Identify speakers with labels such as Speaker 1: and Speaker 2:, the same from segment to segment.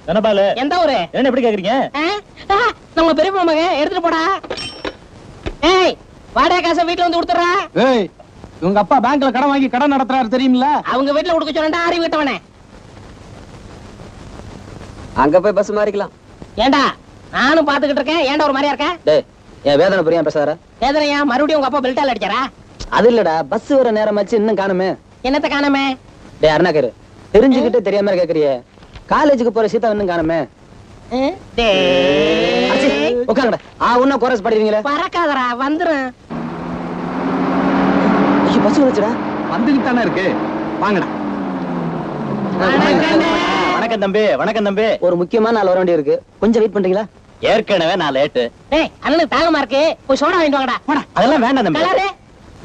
Speaker 1: தனபாலு
Speaker 2: எந்த ஊரு?
Speaker 1: என்ன எப்படி கேக்குறீங்க?
Speaker 2: நம்ம பெரியப்பா மகன் எடுத்துட்டு போடா. ஏய் வாடகை காசை வீட்டுல வந்து கொடுத்துறா.
Speaker 3: ஏய் உங்க அப்பா பேங்க்ல கடன் வாங்கி கடன் நடத்துறாரு தெரியுமில்ல?
Speaker 2: அவங்க வீட்டுல கொடுக்க சொன்னா அறிவு விட்டவனே.
Speaker 4: அங்க போய் பஸ் மாறிக்கலாம்.
Speaker 2: ஏண்டா நானும் பாத்துக்கிட்டு இருக்கேன். ஏண்டா ஒரு மாதிரியா இருக்க?
Speaker 4: டேய் என் வேதனை புரியா பேசாத.
Speaker 2: வேதனையா? மறுபடியும் உங்க அப்பா பெல்ட்டால அடிச்சாரா?
Speaker 4: அது இல்லடா, பஸ் வர நேரமாச்சு இன்னும் காணுமே.
Speaker 2: என்னத்த காணமே?
Speaker 4: டேய் அருணாக்கரு, தெரிஞ்சுக்கிட்டே தெரியாம கேக்குறியே. காலேஜுக்கு போற சீதா இன்னும் காணுமே. உட்காருங்கடா. உன்ன கோரஸ் படிக்கிறீங்களே.
Speaker 2: பறக்காதடா, வந்துரும்.
Speaker 4: பஸ் வந்துச்சுடா.
Speaker 3: வந்துகிட்டு தானே இருக்கு. வாங்கடா.
Speaker 1: வணக்கம் தம்பி. வணக்கம் தம்பி.
Speaker 4: ஒரு முக்கியமான நாள் வர வேண்டிய இருக்கு. கொஞ்சம் வெயிட் பண்றீங்களா?
Speaker 1: ஏற்கனவே நான் லேட்டு.
Speaker 2: டேய் அண்ணனுக்கு தாகமா இருக்கு. போய் சோடா வாங்கிட்டு வாங்கடா.
Speaker 1: அதெல்லாம் வேண்டாம் தம்பி.
Speaker 2: கலரு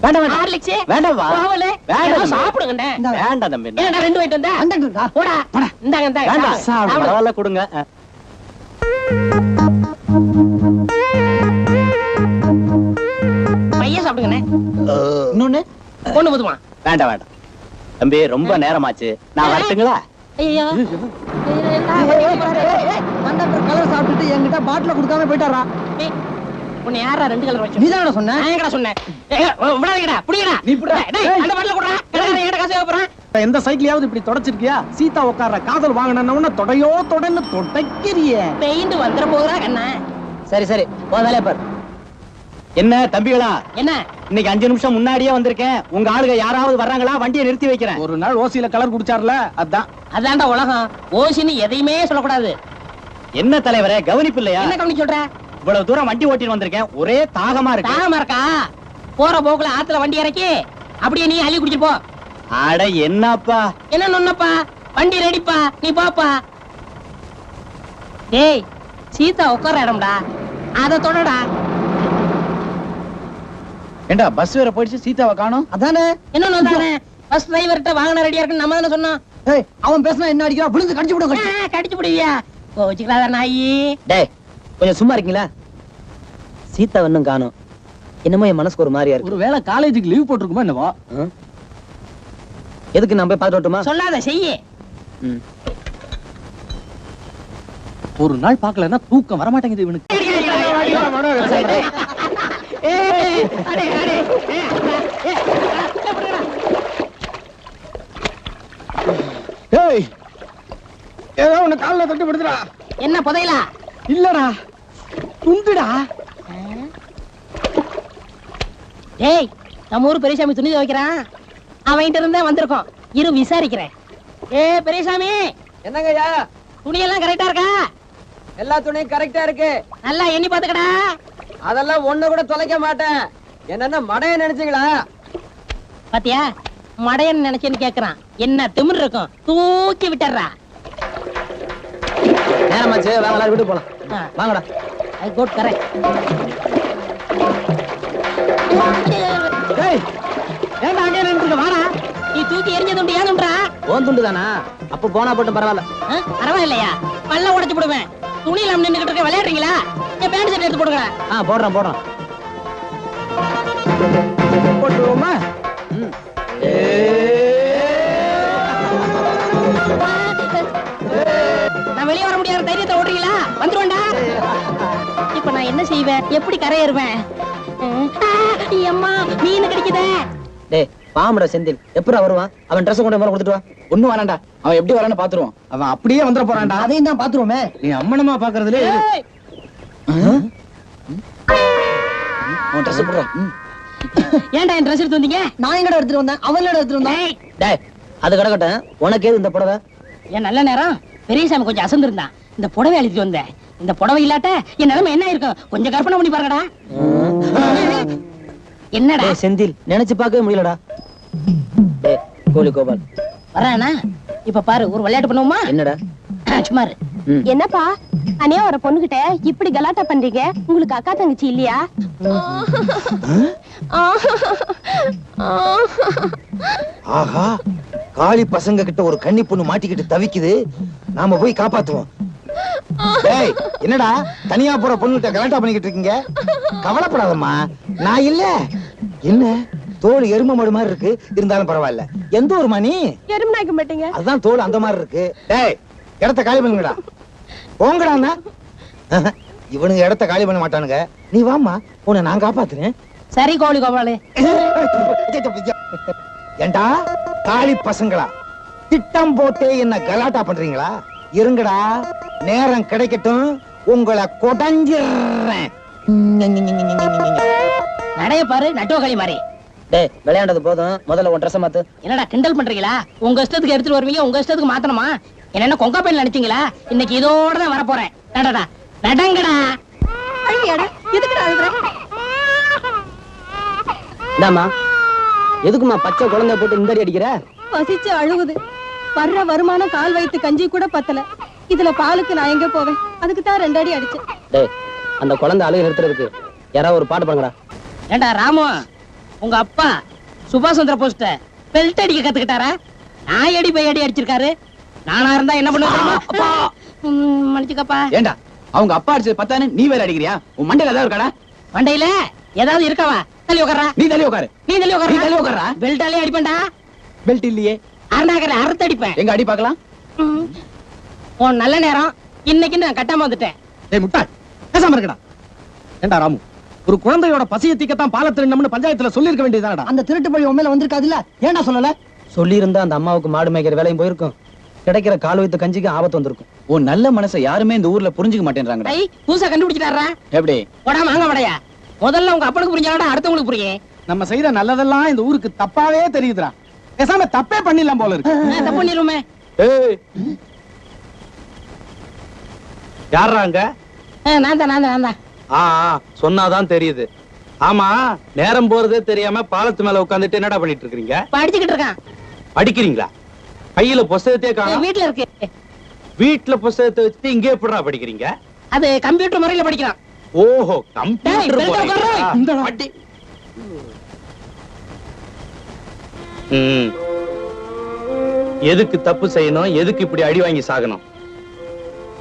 Speaker 1: வேண்டாம் வேண்டாம்.
Speaker 2: ஹார்லிக்ஸ்
Speaker 1: வேண்டாம் வா.
Speaker 2: பாவல
Speaker 1: வேண்டாம்
Speaker 2: சாப்பிடுங்க.
Speaker 1: வேண்டாம் தம்பி.
Speaker 2: ஏன்டா ரெண்டு வாங்கிட்டு வந்தா? போடா. இந்தாங்க இந்தாங்க.
Speaker 1: வேண்டாம். பரவாயில்ல கொடுங்க.
Speaker 2: பையன் சாப்பிடுங்கண்ணே.
Speaker 1: இன்னொன்னு
Speaker 2: பொண்ணு போதுமா?
Speaker 1: வேண்டாம் வேண்டாம் தம்பி, ரொம்ப நேரமாச்சு. நான் வரட்டுங்களா?
Speaker 2: ஐயோ
Speaker 4: வந்த கலர் சாப்பிட்டுட்டு என்கிட்ட பாட்டில கொடுக்காம போயிட்டாரா?
Speaker 2: உன்னை யாரா ரெண்டு கலர் வச்சு?
Speaker 4: நீதானடா சொன்ன?
Speaker 2: நான் எங்கடா சொன்னேன்? விடாதீங்கடா, புடிங்கடா.
Speaker 3: நீ புடிடா.
Speaker 2: டேய் அந்த பாட்டில குடுறா. கடை என்கிட்ட காசு வைப்பறேன்.
Speaker 3: எந்த சைக்கிளையாவது இப்படி தொடச்சிருக்கியா? சீதா உட்கார்ற காதல் வாங்கினவன தொடையோ தொடன்னு தொடைக்கிறியே.
Speaker 2: பெயிண்ட் வந்துற போகுதா கண்ணா?
Speaker 4: சரி சரி, உன் வேலைய பாரு.
Speaker 1: என்ன தம்பிகளா,
Speaker 2: என்ன
Speaker 1: இன்னைக்கு 5 நிமிஷம் முன்னாடியே வந்திருக்கேன். உங்க ஆளுங்க யாராவது வர்றாங்களா? வண்டியை நிறுத்தி வைக்கிறேன்.
Speaker 3: ஒரு நாள் ஓசியில கலர் குடிச்சார்ல, அதான்.
Speaker 2: அதான்டா உலகம். ஓசின்னு எதையுமே சொல்லக்கூடாது.
Speaker 1: என்ன தலைவரே, கவனிப்பு இல்லையா?
Speaker 2: என்ன கவனிச்சு சொல்ற?
Speaker 1: இவ்வளவு தூரம் வண்டி ஓட்டிட்டு வந்திருக்கேன். ஒரே தாகமா இருக்கு.
Speaker 2: தாகமா இருக்கா? போற போக்குல ஆத்துல வண்டி இறக்கி அப்படியே நீ அள்ளி குடிச்சிட்டு போ.
Speaker 1: அட என்னப்பா?
Speaker 2: என்ன நொன்னப்பா? வண்டி ரெடிப்பா, நீ பாப்பா. டேய் சீதா உட்கார இடம்டா, அத தொடடா.
Speaker 3: ஏண்டா பஸ் வேற போயிடுச்சு, சீதாவை காணோம்.
Speaker 4: அதானே.
Speaker 2: என்ன நொந்தானே? பஸ் டிரைவர்ட்ட வாகனம் ரெடியா இருக்குன்னு நம்ம தானே சொன்னோம்.
Speaker 4: ஏய் அவன் பேசினா என்ன அடிக்கிறா? புழுந்து கடிச்சு விடுங்க.
Speaker 2: கடிச்சு புடிவியா? கோச்சிக்கலாத நாயி.
Speaker 4: டேய் கொஞ்சம் சும்மா இருக்கீங்களா? சீதா இன்னும் காணோம். என்னமோ என் மனசுக்கு ஒரு மாதிரியா இருக்கு.
Speaker 3: ஒருவேளை காலேஜுக்கு லீவ் போட்டுருக்குமா என்னவோ?
Speaker 4: எதுக்கு நான் போய் பார்த்துட்டு வரட்டுமா?
Speaker 2: சொல்லாத செய்யி.
Speaker 3: ஒரு நாள் பார்க்கலன்னா தூக்கம் வரமாட்டேங்குது இவனுக்கு. ஏய் ஏதோ உன்னை காலில் தட்டி படுத்துடா.
Speaker 2: என்ன புதையலா?
Speaker 3: இல்லடா துண்டுடா.
Speaker 2: டேய் நம்ம ஊர் பெரியசாமி துணி துவைக்கிறான். அவன்கிட்ட இருந்தே வந்திருக்கோம். இரு விசாரிக்கிறேன். பெரியசாமி,
Speaker 4: என்னங்கய்யா?
Speaker 2: துணியெல்லாம் கரெக்டா இருக்கா?
Speaker 4: எல்லா துணியும் கரெக்டா இருக்கு.
Speaker 2: நல்லா எண்ணி பாத்துக்கடா.
Speaker 4: அதெல்லாம் ஒண்ணு கூட தொலைக்க மாட்டேன். என்னன்னா மடைய நினைச்சீங்களா?
Speaker 2: பாத்தியா, மடையன்னு நினைச்சேன்னு கேக்குறான். என்ன திமிர் இருக்கும்? தூக்கி விட்டுறா.
Speaker 4: நேரமாச்சு, வாங்க எல்லாரும் வீட்டுக்கு போலாம். வாங்கடா.
Speaker 2: I quote correct.
Speaker 3: ஏய் ஏண்டா அங்கே நின்னுட்டு வாடா.
Speaker 2: நீ தூக்கி எரிஞ்ச துண்டு ஏதுன்றா?
Speaker 4: ஓன் துண்டு தானா? அப்ப போனா போட்டு பரவாயில்ல.
Speaker 2: பரவாயில்லையா? பல்ல உடைச்சு போடுவேன். துணியில நின்னுகிட்டு இருக்க விளையாடுறீங்களா? என் பேண்ட் ஷர்ட் எடுத்து போடுங்க.
Speaker 4: போடுறேன் போடுறேன்.
Speaker 3: போட்டுருவோமா?
Speaker 2: நான் வெளியே வர முடியாத தைரியத்தை ஓடுறீங்களா? வந்துருவேன்டா. இப்ப நான் என்ன செய்வேன்? எப்படி கரையேறுவேன்? அம்மா மீன் கிடைக்குதே.
Speaker 4: டேய் பாம்புடா செந்தில், எப்படா வருவான்? அவன் ட்ரெஸ் கொண்டு வர கொடுத்துட்டு வா.
Speaker 3: ஒண்ணும் வேணாண்டா, அவன் எப்படி வரான்னு பாத்துருவோம். அவன் அப்படியே வந்துட போறான்டா.
Speaker 4: அதையும் தான் பாத்துருவோமே.
Speaker 3: நீ அம்மனமா பாக்குறதுல அவன் ட்ரெஸ் போடுறா.
Speaker 2: ஏன்டா என் ட்ரெஸ் எடுத்து வந்தீங்க?
Speaker 4: நான் எங்கடா எடுத்துட்டு வந்தேன்? அவன் எடுத்துட்டு வந்தான். டேய் அது கிடக்கட்டும், உனக்கு ஏது இந்த புடவை?
Speaker 2: என் நல்ல நேரம் பெரியசாமி கொஞ்சம் அசந்திருந்தான். இந்த புடவை அழிச்சிட்டு வந்தேன். இந்த புடவை இல்லாட்ட என் நிலைமை என்ன இருக்கும்? கொஞ்சம் கற்பனை பண்ணி பாருங்கடா. என்னடா
Speaker 4: செந்தில், நினைச்சு பார்க்கவே முடியலடா. டேய் கோலி கோபால்
Speaker 2: வரானா? இப்ப பாரு, ஒரு விளையாட்டு பண்ணுவோமா?
Speaker 4: என்னடா?
Speaker 2: சும்மா இரு.
Speaker 5: என்னப்பா அனியா வர பொண்ணுகிட்ட இப்படி கலாட்டா பண்றீங்க? உங்களுக்கு அக்கா தங்கச்சி இல்லையா?
Speaker 6: ஆஹா, காளி பசங்க கிட்ட ஒரு கன்னி பொண்ணு மாட்டிக்கிட்டு தவிக்குது. நாம போய் காப்பாத்துவோம். டேய் என்னடா தனியா போற பொண்ணுகிட்ட கலாட்டா பண்ணிக்கிட்டு இருக்கீங்க? கவலைப்படாதம்மா, நான் இல்ல. என்ன தோல் எரும மாடு மாதிரி இருக்கு, இருந்தாலும் பரவாயில்ல. எந்த ஒரு மணி
Speaker 5: எருமை நாய்க்க மாட்டீங்க?
Speaker 6: அதுதான் தோல் அந்த மாதிரி இருக்கு. டேய் இடத்த காலி பண்ணுங்கடா. போங்கடாண்ணா. இவனுங்க இடத்த காலி பண்ண மாட்டானுங்க. நீ வாம்மா, உன்னை நான் காப்பாத்துறேன்.
Speaker 2: சரி கோழி கோபாலு.
Speaker 6: ஏண்டா காளி பசங்களா, திட்டம் போட்டே என்ன கலாட்டா பண்றீங்களா? இருங்கடா, நேரம் கிடைக்கட்டும், உங்களை கொடைஞ்சிடுறேன்.
Speaker 2: நடைய பாரு நட்டோ களி மாதிரி.
Speaker 4: டேய் விளையாண்டது போதும், முதல்ல உன் ட்ரெஸ் மாத்து.
Speaker 2: என்னடா கிண்டல் பண்றீங்களா? உங்க இஷ்டத்துக்கு எடுத்துட்டு வருவீங்க, உங்க இஷ்டத்துக்கு மாத்தணுமா? என்ன கொங்கா பையில நினைச்சீங்களா? இன்னைக்கு இதோட தான் வர போறேன். நடடா நடங்கடா. எதுக்குடா அழுகுற?
Speaker 4: இந்தாம்மா, எதுக்குமா பச்சை குழந்தை போட்டு இந்த அடி அடிக்கிற?
Speaker 5: பசிச்சு அழுகுது. வர்ற வருமானம் கால் வயித்து கஞ்சி கூட பத்தல. இதுல பாலுக்கு நான் எங்க போவேன்? அதுக்கு தான் 2 அடி அடிச்சேன்.
Speaker 4: டேய் அந்த குழந்தை அழுகு நிறுத்துறதுக்கு யாராவது ஒரு பாட்டு பாருங்கடா.
Speaker 2: ஏண்டா ராமு, உங்க அப்பா சுபாஷ் சந்திர போஸ்ட பெல்ட் அடிக்க கத்துக்கிட்டாரா? நான் அடி பை அடி அடிச்சிருக்காரு. நானா இருந்தா என்ன பண்ணுவேன்? மன்னிச்சுக்கப்பா.
Speaker 1: ஏண்டா அவங்க அப்பா அடிச்சது பத்தானு நீ வேற அடிக்கிறியா? உன் மண்டையில ஏதாவது இருக்காடா?
Speaker 2: மண்டையில ஏதாவது இருக்காவா? தள்ளி உட்கார்றா.
Speaker 1: நீ தள்ளி உட்காரு.
Speaker 2: நீ தள்ளி உட்கார்றா.
Speaker 1: நீ தள்ளி உட்கார்றா.
Speaker 2: பெல்ட்டாலே அடிப்பேன்டா.
Speaker 1: பெல்ட் இல்லையே.
Speaker 2: அருணாகர அறுத்து அடிப்பேன்.
Speaker 1: எங்க அடி பார்க்கலாம்.
Speaker 2: உன் நல்ல நேரம் இன்னைக்கு நான் கட்டாம வந்துட்டேன்.
Speaker 3: டேய் முட்டாள், பேசாம இருக்கடா. ஏண்டா ராமு, ஒரு குழந்தையோட பசியை தீக்கத்தான் பாலை திருடணும்னு பஞ்சாயத்துல சொல்லிருக்க வேண்டியதானடா.
Speaker 1: அந்த திருட்டு பழி உண்மையில வந்திருக்காதுல்ல, ஏன்டா சொல்லல?
Speaker 4: சொல்லியிருந்தா அந்த அம்மாவுக்கு மாடு மேய்க்கிற வேலையும் போயிருக்கும், கிடைக்கிற கால் வைத்த கஞ்சிக்கு ஆபத்து வந்திருக்கும்.
Speaker 1: உன் நல்ல மனசை யாருமே இந்த ஊர்ல புரிஞ்சுக்க மாட்டேன்றாங்கடா.
Speaker 2: ஐய் பூசா கண்டுபிடிச்சிட்டாரா?
Speaker 1: எப்படி?
Speaker 2: போடா வாங்க வடையா. முதல்ல உங்க அப்பனுக்கு புரிஞ்சாடா அடுத்தவங்களுக்கு புரியும்.
Speaker 3: நம்ம செய்யற நல்லதெல்லாம் இந்த ஊருக்கு தப்பாவே தெரியுதுடா. பேசாம தப்பே பண்ணிடலாம் போல இருக்கு.
Speaker 2: தப்பு பண்ணிருமே.
Speaker 7: ஏய் யாராங்க?
Speaker 2: நான் தான்.
Speaker 7: சொன்னாதான் தெரியுது. ஆமா, நேரம் போறதே தெரியாம பாலத்து மேல உட்கார்ந்துட்டு என்னடா பண்ணிட்டு இருக்கீங்க?
Speaker 2: படிச்சுக்கிட்டு இருக்கான்.
Speaker 7: படிக்கிறீங்களா? கையில புஸ்தகத்தையே காணோம்.
Speaker 2: வீட்டுல இருக்கு.
Speaker 7: வீட்டுல புஸ்தகத்தை வச்சுட்டு இங்கே எப்படிடா படிக்கிறீங்க?
Speaker 2: அது கம்ப்யூட்டர் முறையில படிக்கிறான்.
Speaker 7: ஓஹோ,
Speaker 2: டேய்,
Speaker 7: கம்ப்யூட்டர்
Speaker 2: belt
Speaker 7: போறீங்களா?
Speaker 2: உட்கார்றா.
Speaker 7: அடி. ம். எதுக்கு தப்பு செய்யணும், எதுக்கு இப்படி அடி வாங்கி சாகணும்?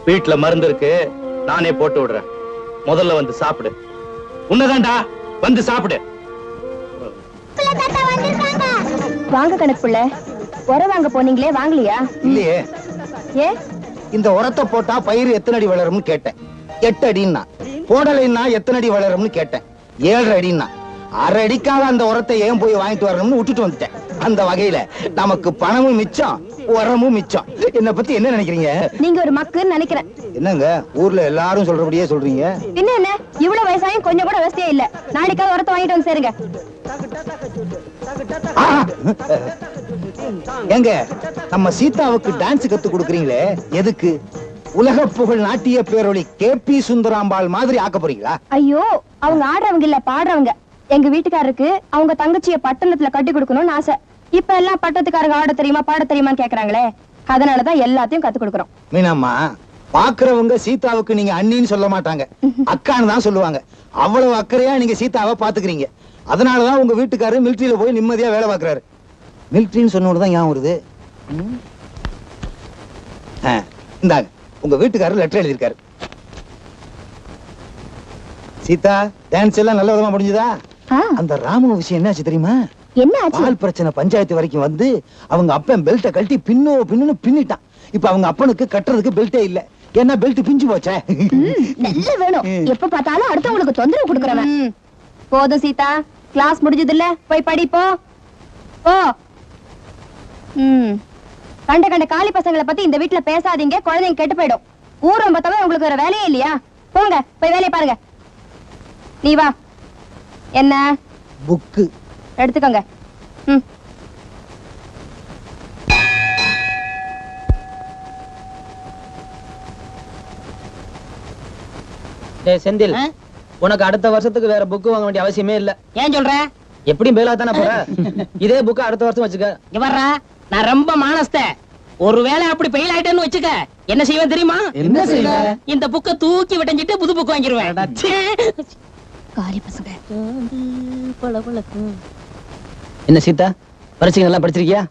Speaker 7: வீட்டுல மருந்து இருக்கு, நானே போட்டு விடுறேன். முதல்ல வந்து சாப்பிடு. உன்னதான்டா, வந்து சாப்பிடு.
Speaker 5: வாங்க கணக்குள்ள உர வாங்க போனீங்களே, வாங்கலையா?
Speaker 6: இல்லையே.
Speaker 5: ஏ
Speaker 6: இந்த உரத்தை போட்டா பயிர் எத்தனை அடி வளரும்னு கேட்டேன். 8 அடின்னா. போடலைன்னா எத்தனை அடி வளரும்னு கேட்டேன். 7 அடின்னா. 1/2 அடிக்காக அந்த உரத்தை ஏன் போய் வாங்கிட்டு வரணும்னு விட்டுட்டு வந்துட்டேன். அந்த வகையில நமக்கு பணமும் மிச்சம், உரமும் மிச்சம். என்ன பத்தி என்ன நினைக்கிறீங்க?
Speaker 5: நீங்க ஒரு மக்குன்னு நினைக்கிறேன்.
Speaker 6: என்னங்க ஊர்ல எல்லாரும் சொல்றபடியே சொல்றீங்க?
Speaker 5: என்ன இவ்வளவு வயசாயும் கொஞ்சம் கூட வசதியே இல்ல. நாளைக்காவது உரத்தை வாங்கிட்டு வந்து சேருங்க.
Speaker 6: எங்க நம்ம சீதாவுக்கு டான்ஸ் கத்து கொடுக்கறீங்களே, எதுக்கு? உலக புகழ் நாட்டிய பேரொளி கேபி சுந்தராம்பாள் மாதிரி ஆக்க போறீங்களா?
Speaker 5: ஐயோ, அவங்க ஆடுறவங்க இல்ல, பாடுறவங்க. எங்க வீட்டுக்காரருக்கு அவங்க தங்கச்சிய பட்டணத்துல கட்டி கொடுக்கணும்னு ஆசை. இப்ப எல்லாம் பட்டத்துக்காரங்க ஆட தெரியுமா பாட தெரியுமான்னு கேக்குறாங்களே, அதனாலதான் எல்லாத்தையும் கத்து கொடுக்கறோம்.
Speaker 6: மீனாம்மா, பாக்குறவங்க சீதாவுக்கு நீங்க அண்ணின்னு சொல்ல மாட்டாங்க, அக்கான்னு தான் சொல்லுவாங்க. அவ்வளவு அக்கறையா நீங்க சீதாவை பாத்துக்கிறீங்க. அதனாலதான் உங்க வீட்டுக்காரரு மிலிட்டரியில போய் நிம்மதியா வேலை பாக்குறாரு. மிலிட்டரின்னு சொன்னோடுதான் ஞாபகம் வருது. இந்தாங்க, உங்க வீட்டுக்காரர் லெட்டர் எழுதியிருக்காரு. சீதா, டான்ஸ் எல்லாம் நல்ல விதமா முடிஞ்சதா? அந்த ராமு விஷயம் என்னாச்சு தெரியுமா?
Speaker 5: என்ன ஆச்சு?
Speaker 6: பால் பிரச்சனை பஞ்சாயத்து வரைக்கும் வந்து அவங்க அப்பன் பெல்ட்டை கழட்டி பின்னு பின்னிட்டான். இப்ப அவங்க அப்பனுக்கு கட்டுறதுக்கு பெல்ட்டே இல்ல. ஏன்னா பெல்ட் பிஞ்சு போச்சே.
Speaker 5: நல்ல வேணும், எப்ப பார்த்தாலும் அடுத்தவங்களுக்கு தொந்தரவு கொடுக்கறவன். போதும் சீதா, கிளாஸ் முடிஞ்சது இல்ல, போய் படிப்போ. ஓ கண்ட காலி பசங்களை பத்தி இந்த வீட்டுல பேசாதீங்க, குழந்தைங்க கெட்டு போயிடும். ஊரம் பார்த்தவன் உங்களுக்கு வேற வேலையே இல்லையா? போங்க போய் வேலையை பாருங்க. நீ வா. என்ன
Speaker 6: புக்கு
Speaker 5: எடுத்துக்கோங்க.
Speaker 4: டேய் செந்தில், உனக்கு அடுத்த வருஷத்துக்கு வேற புக் வாங்க வேண்டிய அவசியமே இல்ல.
Speaker 2: ஏன் சொல்ற?
Speaker 4: எப்படியும் பேலா தானே போற. இதே புக் அடுத்த வருஷம் வச்சுக்க.
Speaker 2: இங்க வர்றா, நான் ரொம்ப மானஸ்த. ஒருவேளை அப்படி பெயில் ஆயிட்டேன்னு வச்சுக்க, என்ன செய்வேன் தெரியுமா?
Speaker 3: என்ன செய்வ?
Speaker 2: இந்த புக்க தூக்கி விட்டஞ்சிட்டு புது புக் வாங்கிடுவேன்.
Speaker 5: காலி பசங்க.
Speaker 4: என்ன சீதா, பரிசைகள் எல்லாம் படிச்சிருக்கியா?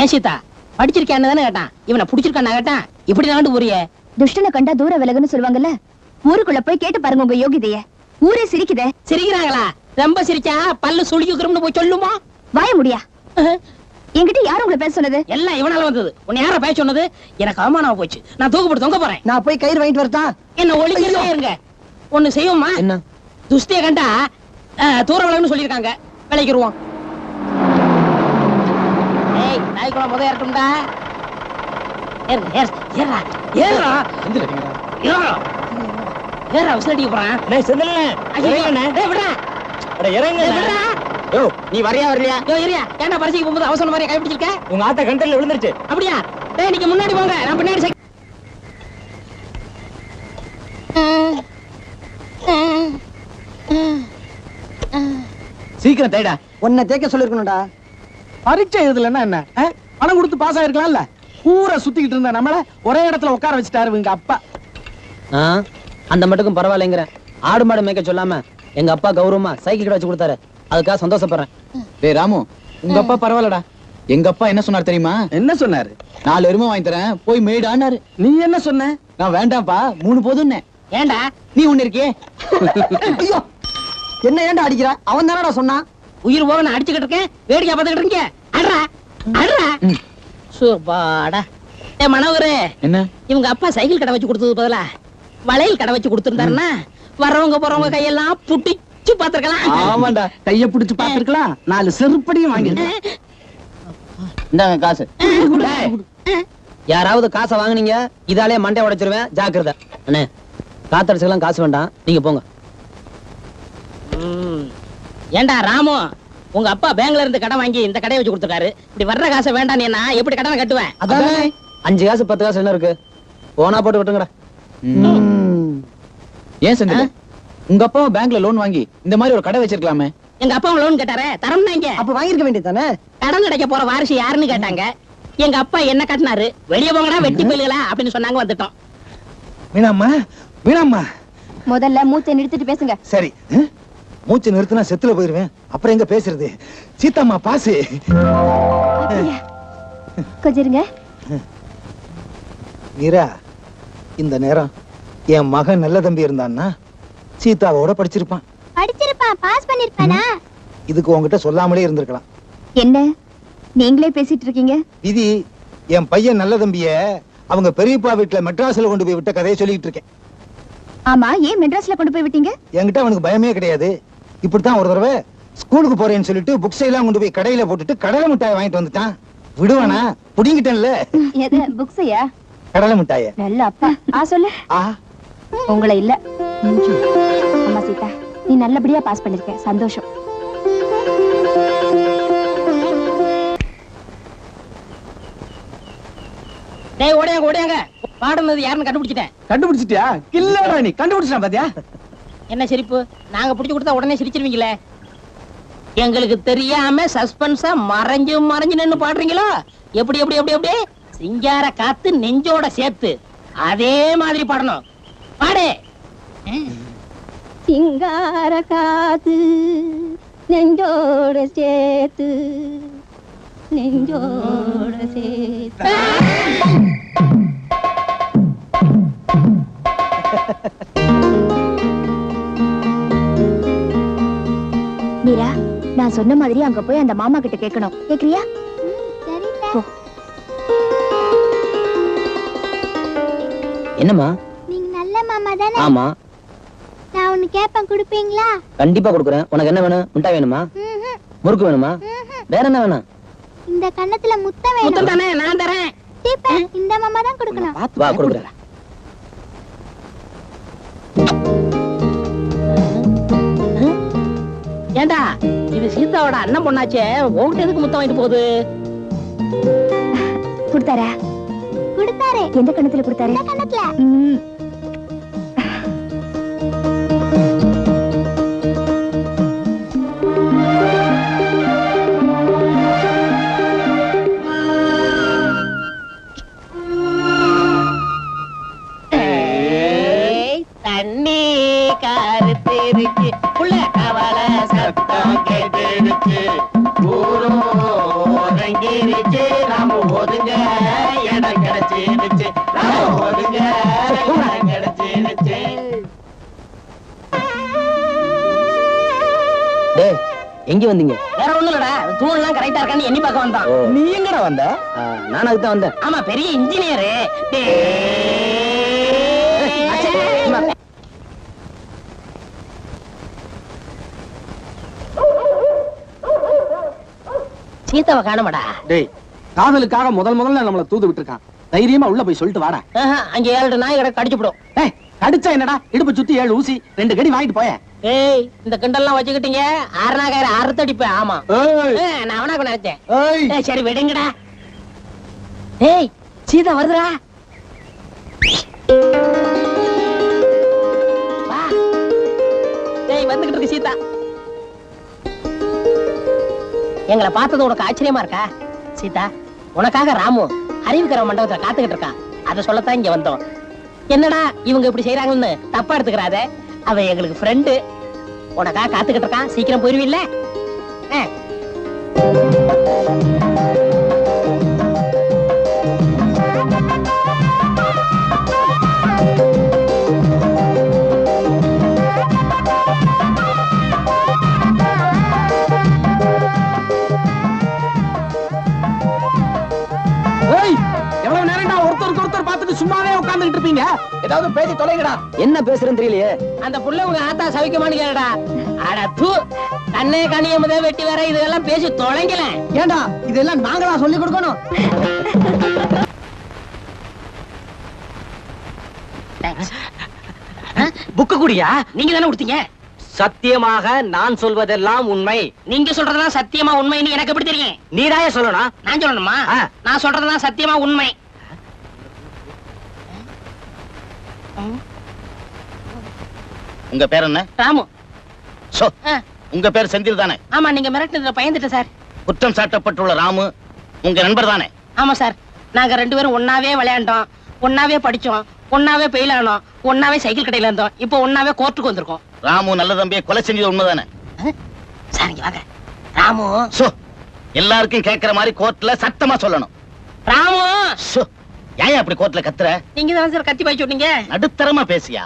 Speaker 2: ஏன் சீதா, படிச்சிருக்கேன்னு தானே கேட்டான். இவனை புடிச்சிருக்கான்னு கேட்டான். இப்படி தாண்டு ஊரிய
Speaker 5: துஷ்டனை கண்டா தூர விலகுன்னு சொல்லுவாங்கல்ல, ஊருக்குள்ள போய் கேட்டு பாருங்க உங்க யோகிதைய. ஊரே சிரிக்குதே.
Speaker 2: சிரிக்கிறாங்களா? ரொம்ப சிரிச்சா பல்லு சுளிக்குறோம்னு போய் சொல்லுமா?
Speaker 5: வாய முடியா? என்கிட்ட யாரு உங்களை பேச சொன்னது?
Speaker 2: எல்லாம் இவனால வந்தது. உன்னை யார பேச சொன்னது? எனக்கு அவமானமா போச்சு. நான் தூக்கப்பட்டு தொங்க போறேன்.
Speaker 3: நான் போய் கயிறு வாங்கிட்டு வரட்டா?
Speaker 2: என்ன ஒளிக்கிறதே இருங்க. ஒண்ணு செய்வோமா?
Speaker 4: என்ன?
Speaker 2: துஷ்டிய கண்டா தூர விலகுன்னு சொல்லிருக்காங்க. விளைக்கிருவோம். ஏய், நாய்க்குள்ள முத ஏறட்டும்டா. ஏறா. ஏறா விசிலடிக்க போறான்.
Speaker 1: டேய் செந்தில்
Speaker 2: டேய் விடுறா.
Speaker 1: அட இறங்க
Speaker 2: விடுறா.
Speaker 1: யோ நீ வரியா வரலையா?
Speaker 2: யோ ஏரியா. ஏன்டா பரிசைக்கு போகும்போது அவசரம் மாதிரி கை பிடிச்சிருக்க?
Speaker 1: உங்க ஆத்தா கண்டல்ல விழுந்துருச்சு.
Speaker 2: அப்படியா? டேய் நீங்க முன்னாடி போங்க. நான் பின்னாடி
Speaker 1: சீக்கிரம் தேடா.
Speaker 3: உன்னை தேக்க சொல்லிருக்கணும்டா. பரீட்சை எழுதலன்னா என்ன? பணம் கொடுத்து பாஸ் ஆயிருக்கலாம்ல. ஊரை சுத்திக்கிட்டு இருந்த நம்மள ஒரே இடத்துல உட்கார வச்சுட்டாரு எங்க அப்பா.
Speaker 4: அந்த மட்டுக்கும் பரவாயில்லைங்கிறேன். ஆடு மாடு மேய்க்க சொல்லாம எங்க அப்பா கௌரவமா சைக்கிள் கடை வச்சு கொடுத்தாரு. அதுக்காக சந்தோஷப்படுறேன்.
Speaker 8: டேய் ராமு, உங்க அப்பா பரவாயில்லடா. எங்க அப்பா என்ன சொன்னார் தெரியுமா?
Speaker 3: என்ன சொன்னாரு?
Speaker 8: 4 எருமை வாங்கி தரேன், போய் மேய்டான்னாரு.
Speaker 3: நீ என்ன சொன்ன?
Speaker 8: நான் வேண்டாம்ப்பா, 3 போதும்னே.
Speaker 2: ஏண்டா
Speaker 8: நீ ஒண்ணு இருக்கியே.
Speaker 3: ஐயோ, என்ன ஏன்டா அடிக்கிற? அவன் தானடா சொன்னான்.
Speaker 2: உயிர் போக நான் அடிச்சுக்கிட்டு இருக்கேன். வேடிக்கை பார்த்துக்கிட்டு இருக்கீங்க. அட்ரா அட்ரா. சூப்பாடா. ஏ மனோகரே,
Speaker 8: என்ன?
Speaker 2: இவங்க அப்பா சைக்கிள் கடை வச்சு கொடுத்தது பதிலா வளையல் கடை வச்சு கொடுத்திருந்தாருன்னா வரவங்க போறவங்க கையெல்லாம் புட்டிச்சு பாத்துருக்கலாம்.
Speaker 3: ஆமாண்டா, கைய பிடிச்சு பாத்துருக்கலாம். 4 செருப்படியும் வாங்கிருக்கேன்.
Speaker 8: இந்தாங்க காசு.
Speaker 4: யாராவது காசை வாங்குனீங்க இதாலே மண்டை உடைச்சிருவேன். ஜாக்கிரதை. அண்ணே, காத்தடிச்சுக்கலாம் காசு வேண்டாம். நீங்க போங்க.
Speaker 2: ஏண்டா ராமு, உங்க அப்பா பேங்க்ல இருந்து கடன் வாங்கி இந்த கடையை வச்சு கொடுத்துருக்காரு. இப்படி வர்ற காசை வேண்டாம். நீ நான் எப்படி கடனை கட்டுவேன்?
Speaker 3: அதானே
Speaker 4: 5 காசு 10 காசு என்ன இருக்கு? போனா போட்டு விட்டுங்கடா.
Speaker 8: ஏன் செந்தில், உங்க அப்பா பேங்க்ல லோன் வாங்கி இந்த மாதிரி ஒரு கடை வச்சிருக்கலாமே.
Speaker 2: எங்க அப்பா லோன் கேட்டாரே, தரம்னா இங்க
Speaker 3: அப்ப வாங்கிருக்க வேண்டியதானே?
Speaker 2: கடன் கிடைக்க போற வாரிசு யாருன்னு கேட்டாங்க. எங்க அப்பா என்ன கட்டினாரு? வெளியே போங்கடா வெட்டி போயிலுங்களா அப்படின்னு சொன்னாங்க. வந்துட்டோம்.
Speaker 6: மீனாம்மா, மீனாம்மா.
Speaker 5: முதல்ல மூச்சை நிறுத்திட்டு பேசுங்க.
Speaker 6: சரி, மூச்சு நிறுத்தினா செத்துல போயிருவேன். அப்புறம் எங்க பேசுறது? சீதாம்மா பாசு.
Speaker 5: அப்படியா? கொஞ்சம் இருங்க.
Speaker 6: மீரா, இந்த நேரம் என் மகன் நல்ல தம்பி இருந்தான்னா சீதாவோட படிச்சிருப்பான்.
Speaker 5: படிச்சிருப்பான், பாஸ் பண்ணிருப்பானா?
Speaker 6: இதுக்கு உங்ககிட்ட சொல்லாமலே இருந்திருக்கலாம்.
Speaker 5: என்ன நீங்களே பேசிட்டு இருக்கீங்க?
Speaker 6: விதி, என் பையன் நல்ல தம்பிய அவங்க பெரியப்பா வீட்டுல மெட்ராஸ்ல கொண்டு போய் விட்ட கதையை சொல்லிட்டு இருக்கேன்.
Speaker 5: ஆமா, ஏன் மெட்ராஸ்ல கொண்டு போய் விட்டீங்க?
Speaker 6: என்கிட்ட அவனுக்கு பயமே கிடையாது. இப்படித்தான் ஒரு தடவை ஸ்கூலுக்கு போறேன்னு சொல்லிட்டு புக்ஸ் எல்லாம் கொண்டு போய் கடையில போட்டுட்டு கடலை மிட்டாய் வாங்கிட்டு வந்துட்டான். விடுவானா? புடிங்கிட்டேன்ல.
Speaker 5: எது புக்ஸையா?
Speaker 6: கடலை மிட்டாய.
Speaker 5: நல்ல அப்பா. சொல்லு. உங்களை இல்ல. அம்மா சீதா, நீ நல்லபடியா பாஸ் பண்ணிருக்க. சந்தோஷம்.
Speaker 2: டேய் ஓடியாங்க ஓடியாங்க. பாடுனது யாருன்னு கண்டுபிடிச்சிட்டேன்.
Speaker 3: கண்டுபிடிச்சிட்டியா? இல்லடா, நீ கண்டுபிடிச்சா பாத்தியா?
Speaker 2: என்ன சிரிப்பு? நாங்க பிடிச்சு கொடுத்தா உடனே சிரிச்சிருவீங்களே. எங்களுக்கு தெரியாம சஸ்பென்ஸா மறைஞ்சு மறைஞ்சு நின்னு பாடுறீங்களோ? எப்படி எப்படி எப்படி எப்படி? சிங்கார காத்து நெஞ்சோட சேர்த்து அதே மாதிரி பாடணும். பாடு.
Speaker 5: சிங்கார காத்து நெஞ்சோட சேர்த்து நெஞ்சோட சேர்த்து. மீரா, நான் சொன்ன மாதிரி அங்க போய் அந்த மாமா கிட்ட கேட்கணும். கேக்குறியா? போ.
Speaker 4: என்னம்மா?
Speaker 9: நீங்க நல்ல மாமா தானே?
Speaker 4: ஆமா.
Speaker 9: நான் ஒன்னு கேப்பேன், கொடுப்பீங்களா?
Speaker 4: கண்டிப்பா கொடுக்குறேன். உனக்கு என்ன வேணும்? மிட்டாய் வேணுமா? முறுக்கு வேணுமா? வேற என்ன வேணும்?
Speaker 9: இந்த கண்ணத்துல முத்தம் வேணும்.
Speaker 2: முத்தம் தானே, நான் தரேன்.
Speaker 9: சீப்பா, இந்த மாமா தான் கொடுக்கணும்.
Speaker 4: வா கொடுக்குறேன்.
Speaker 2: ஏண்டா, இது சீதாவோட அண்ணன் பொண்ணாச்சே, உங்ககிட்ட எதுக்கு முத்தம் வாங்கிட்டு போகுது?
Speaker 5: கொடுத்தாரா?
Speaker 9: கொடுத்தாரே.
Speaker 5: எந்த கணத்துல கொடுத்தாரு?
Speaker 9: இந்த கண்ணத்துல.
Speaker 2: தண்ணி கருத்திருச்சு, புள்ள கவல சத்தம் கேட்டுருச்சு, ஊரும் ஒதுங்கிருச்சு, நாம ஒதுங்க இடம் கிடைச்சிருச்சு, நாம ஒதுங்க இடம் கிடைச்சிருச்சு.
Speaker 4: எங்க வந்தீங்க?
Speaker 2: வேற ஒண்ணும் இல்லடா, தூணெல்லாம் கரெக்டா இருக்கான்னு எண்ணி பார்க்க வந்தான்.
Speaker 6: நீ எங்கடா வந்த?
Speaker 4: நான் அதுக்கு தான் வந்தேன்.
Speaker 2: ஆமா, பெரிய இன்ஜினியரு. சீதாவை காணமாடா.
Speaker 3: டேய், காதலுக்காக முதல்ல நம்மள தூது விட்டுருக்கான். தைரியமா உள்ள போய் சொல்லிட்டு வாடா.
Speaker 2: அங்க 7 நாய் கிட்ட கடிச்சுடும்.
Speaker 3: ஏய், கடிச்சா என்னடா? இடுப்பு சுத்தி 7 ஊசி, 2 கடி வாங்கிட்டு போய.
Speaker 2: ஏய், இந்த கிண்டல்லாம் வச்சுக்கிட்டீங்க, அரணாகார அறுத்தடிப்பேன். ஆமா,
Speaker 3: ஏய்,
Speaker 2: நான் அவனா நினைச்சேன்.
Speaker 3: ஏய்,
Speaker 2: சரி விடுங்கடா. ஏய், சீதா வருதுடா. வா. ஏய், வந்துகிட்டு இருக்கு சீதா. எங்களை பார்த்தது உனக்கு ஆச்சரியமா இருக்கா? சீதா, உனக்காக ராமு அறிவுக்கிற மண்டபத்துல காத்துக்கிட்டு இருக்கான். அதை சொல்லத்தான் இங்க வந்தோம். என்னடா இவங்க இப்படி செய்யறாங்கன்னு தப்பா எடுத்துக்கிறாத. அவன் எங்களுக்கு ஃப்ரெண்டு. உனக்காக காத்துக்கிட்டு இருக்கான். சீக்கிரம் போயிருவில்ல?
Speaker 3: ஏய், எவ்வளவு நேரம்டா ஒருத்தருக்கு ஒருத்தர் பார்த்துட்டு சும்மாவே உட்கார்ந்துட்டு இருப்பீங்க? ஏதாவது பேசி தொலைங்கடா.
Speaker 4: என்ன பேசுறேன்னு தெரியலையே.
Speaker 2: அந்த புள்ள உங்க ஆத்தா சவிக்கமானு கேளுடா. அட தூ, கண்ணே கனியமுதே வெட்டி வேற இதெல்லாம் பேசி தொலைங்கல.
Speaker 3: ஏண்டா இதெல்லாம் நாங்களா சொல்லி கொடுக்கணும்?
Speaker 2: புக்கு குடியா? நீங்க தானே கொடுத்தீங்க.
Speaker 1: சத்தியமாக நான் சொல்வதெல்லாம் உண்மை.
Speaker 2: நீங்க சொல்றதெல்லாம் சத்தியமா உண்மைன்னு எனக்கு எப்படி தெரியும்?
Speaker 1: நீதாயே சொல்லணும்.
Speaker 2: நான் சொல்லணுமா? நான் சொல்றதெல்லாம் சத்தியமா உண்மை.
Speaker 10: உங்க பேர் என்ன?
Speaker 2: ராமு.
Speaker 10: சோ, உங்க பேர் செந்தில் தானே?
Speaker 2: ஆமா, நீங்க மிரட்டினதுல பயந்துட்டேன் சார்.
Speaker 10: குற்றம் சாட்டப்பட்டுள்ள ராமு உங்க நண்பர் தானே?
Speaker 2: ஆமா சார், நாங்க 2 பேரும் ஒன்னாவே விளையாண்டோம், ஒன்னாவே படிச்சோம், ஒன்னாவே பெயில் ஆனோம், ஒன்னாவே சைக்கிள் கடையில இருந்தோம், இப்போ ஒன்னாவே கோர்ட்டுக்கு வந்திருக்கோம்.
Speaker 10: ராமு நல்ல தம்பியை கொலை செஞ்சது உண்மைதானே?
Speaker 2: சார் இங்க வாங்க. ராமு.
Speaker 10: சோ, எல்லாருக்கும் கேட்கிற மாதிரி கோர்ட்ல சத்தமா சொல்லணும்.
Speaker 2: ராமு.
Speaker 10: சோ, ஏன் அப்படி கோர்ட்ல கத்துற?
Speaker 2: நீங்க தான் சார் கத்தி பாய் சொன்னீங்க.
Speaker 10: நடுத்தரமா பேசியா?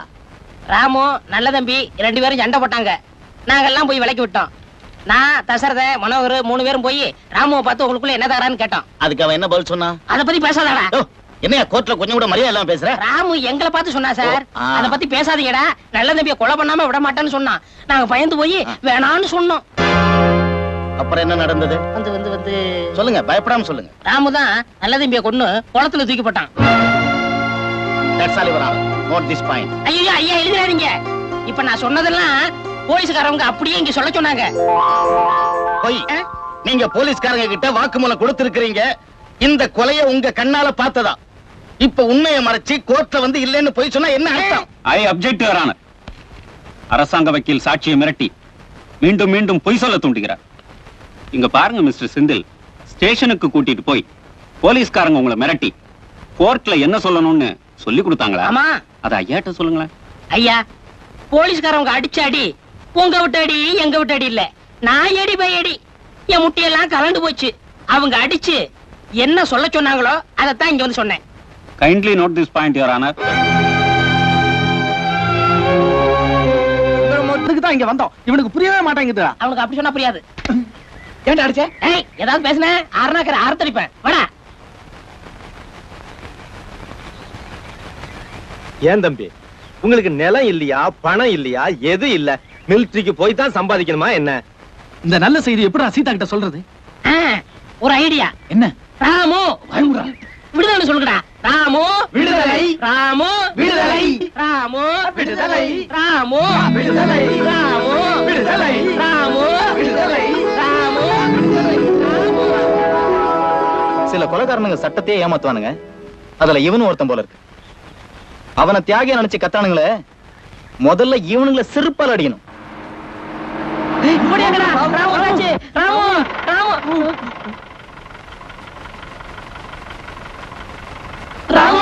Speaker 2: ராமு நல்ல தம்பி 2 பேரும் சண்டை போட்டாங்க. நாங்கெல்லாம் போய் விலக்கி விட்டோம். நான் தசரத மனோகர் 3 பேரும் போய் ராமுவை பார்த்து உங்களுக்குள்ள என்ன தகரான்னு கேட்டோம்.
Speaker 10: அதுக்கு அவன் என்ன பதில் சொன்னா?
Speaker 2: அத பத்தி பேசாதடா.
Speaker 10: என்னையா கோர்ட்ல கொஞ்சம் கூட மரியாதை இல்லாம பேசுற?
Speaker 2: ராமு எங்களை பார்த்து சொன்னா சார், அத பத்தி பேசாதீங்கடா, நல்ல தம்பியை கொலை பண்ணாம விட மாட்டேன்னு சொன்னான். நாங்க பயந்து போய் வேணான்னு சொன்னோம்.
Speaker 10: அப்புறம் என்ன நடந்தது?
Speaker 2: வந்து
Speaker 10: சொல்லுங்க, பயப்படாம சொல்லுங்க.
Speaker 2: ராமு தான் நல்ல தம்பியை கொன்னு குளத்துல தூக்கி போட்டான்.
Speaker 10: That's all your honor. Note this point.
Speaker 2: ஐயா ஐயா எழுதிடாதீங்க. இப்ப நான் சொன்னதெல்லாம் போலீஸ்காரவங்க அப்படியே இங்க சொல்ல சொன்னாங்க.
Speaker 10: போய் நீங்க போலீஸ்காரங்க கிட்ட வாக்குமூலம் கொடுத்திருக்கீங்க. இந்த கொலையை உங்க கண்ணால பார்த்ததா? இப்ப உண்மையை மறைச்சு கோர்ட்ல வந்து இல்லைன்னு போய் சொன்னா என்ன அர்த்தம்?
Speaker 7: ஐ அப்ஜெக்ட் யுவர் ஆனர். அரசாங்க வக்கீல் சாட்சியை மிரட்டி மீண்டும் மீண்டும் பொய் சொல்ல தூண்டுகிறார். இங்க பாருங்க மிஸ்டர் செந்தில், ஸ்டேஷனுக்கு கூட்டிட்டு போய் போலீஸ்காரங்க உங்களை மிரட்டி கோர்ட்ல என்ன சொல்லணும்னு சொல்லி கொடுத்தாங்களா?
Speaker 2: ஆமா.
Speaker 7: அத ஐயாட்ட சொல்லுங்களேன்.
Speaker 2: ஐயா, போலீஸ்காரவங்க அடிச்ச அடி உங்க விட்ட அடி எங்க விட்ட அடி இல்ல, நான் அடி பை அடி. என் முட்டையெல்லாம் கலண்டு போச்சு. அவங்க அடிச்சு என்ன சொல்ல சொன்னாங்களோ அதைத்தான் இங்க வந்து சொன்னேன்.
Speaker 7: Kindly note this point your honour.
Speaker 3: தான் இங்க வந்தோம். இவனுக்கு புரியவே மாட்டேங்குதுடா.
Speaker 2: அவனுக்கு அப்படி சொன்னா புரியாது.
Speaker 3: ஏன்டா அடிச்சே?
Speaker 2: ஏய், ஏதாவது பேசுனே அரணாக்கற அறுத்தடிப்பேன். வாடா.
Speaker 1: ஏன் தம்பி, உங்களுக்கு நிலம் இல்லையா, பணம் இல்லையா, எது இல்ல? மிலிட்டரிக்கு போய் தான் சம்பாதிக்கணுமா என்ன?
Speaker 3: இந்த நல்ல செய்தி எப்படி சீதா கிட்ட சொல்றது?
Speaker 2: ஒரு ஐடியா.
Speaker 3: என்ன?
Speaker 2: ராமு விடுதலை சொல்லுடா. ராமு
Speaker 3: விடுதலை,
Speaker 2: ராமு
Speaker 3: விடுதலை,
Speaker 2: ராமு
Speaker 3: விடுதலை,
Speaker 2: ராமு
Speaker 3: விடுதலை,
Speaker 2: ராமு
Speaker 3: விடுதலை,
Speaker 2: ராமு
Speaker 3: விடுதலை,
Speaker 2: ராமு.
Speaker 6: சில கொலைகாரனுங்க சட்டத்தையே ஏமாத்துவானுங்க. அதுல இவனும் ஒருத்தன் போல இருக்கு. அவனை தியாகியா நினைச்சு கத்தானுங்களே, முதல்ல இவனுங்களை செருப்பால் அடிக்கணும்.
Speaker 2: ராமு ராமு ராமு